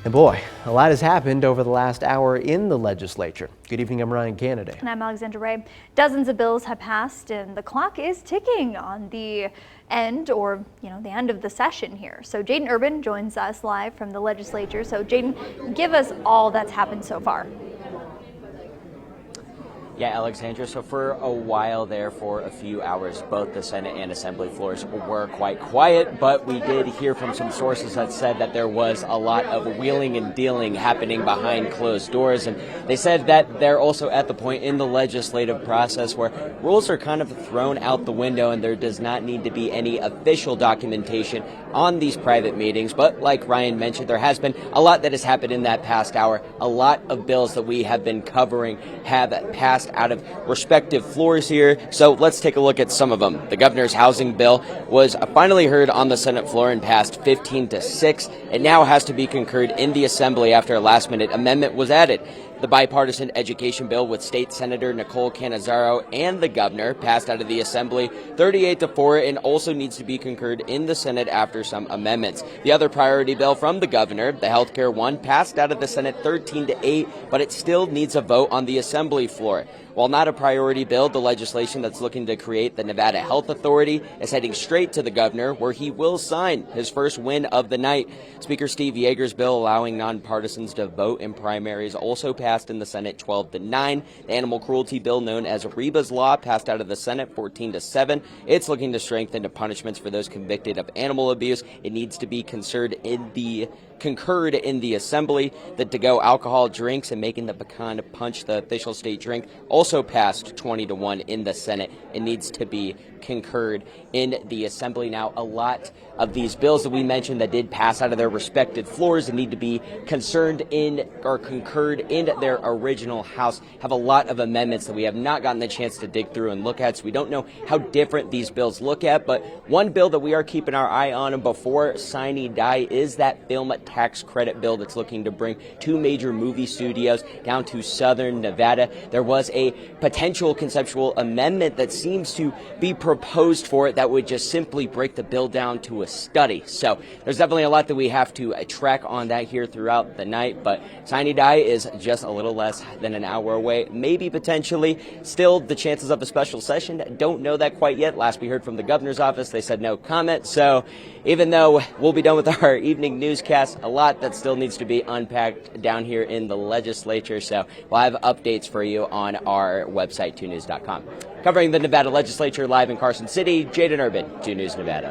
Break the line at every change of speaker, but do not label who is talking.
And boy, a lot has happened over the last hour in the legislature. Good evening, I'm Ryan Kennedy.
And I'm Alexandra Ray. Dozens of bills have passed and the clock is ticking on the end the end of the session here. So Jaden Urban joins us live from the legislature. So Jaden, give us all that's happened so far.
Yeah, Alexandra, so for a while there, for a few hours, both the Senate and Assembly floors were quite quiet, but we did hear from some sources that said that there was a lot of wheeling and dealing happening behind closed doors, and they said that they're also at the point in the legislative process where rules are kind of thrown out the window and there does not need to be any official documentation on these private meetings. But like Ryan mentioned, there has been a lot that has happened in that past hour. A lot of bills that we have been covering have passed out of respective floors here. So let's take a look at some of them. The governor's housing bill was finally heard on the Senate floor and passed 15-6. It now has to be concurred in the Assembly after a last-minute amendment was added. The bipartisan education bill with State Senator Nicole Cannizzaro and the governor passed out of the Assembly 38-4 and also needs to be concurred in the Senate after some amendments. The other priority bill from the governor, the healthcare one, passed out of the Senate 13-8, but it still needs a vote on the Assembly floor. While not a priority bill, the legislation that's looking to create the Nevada Health Authority is heading straight to the governor, where he will sign his first win of the night. Speaker Steve Yeager's bill allowing nonpartisans to vote in primaries also passed in the Senate 12-9. The animal cruelty bill known as Reba's Law passed out of the Senate 14-7. It's looking to strengthen the punishments for those convicted of animal abuse. It needs to be concurred in the Assembly. The to-go alcohol drinks and making the pecan punch the official state drink also passed 20-1 in the Senate. It needs to be concurred in the Assembly. Now, a lot of these bills that we mentioned that did pass out of their respective floors and need to be concerned in or concurred in their original House have a lot of amendments that we have not gotten the chance to dig through and look at, so we don't know how different these bills look at. But one bill that we are keeping our eye on before sine die is that film tax credit bill that's looking to bring two major movie studios down to southern Nevada. There was a potential conceptual amendment that seems to be proposed for it that would just simply break the bill down to a study. So there's definitely a lot that we have to track on that here throughout the night, but sine die is just a little less than an hour away, maybe potentially. Still, the chances of a special session, don't know that quite yet. Last we heard from the governor's office, they said no comment. So even though we'll be done with our evening newscast, a lot that still needs to be unpacked down here in the legislature. So we'll have updates for you on our website, 2news.com. Covering the Nevada Legislature live in Carson City, Jaden Urban, 2 News Nevada.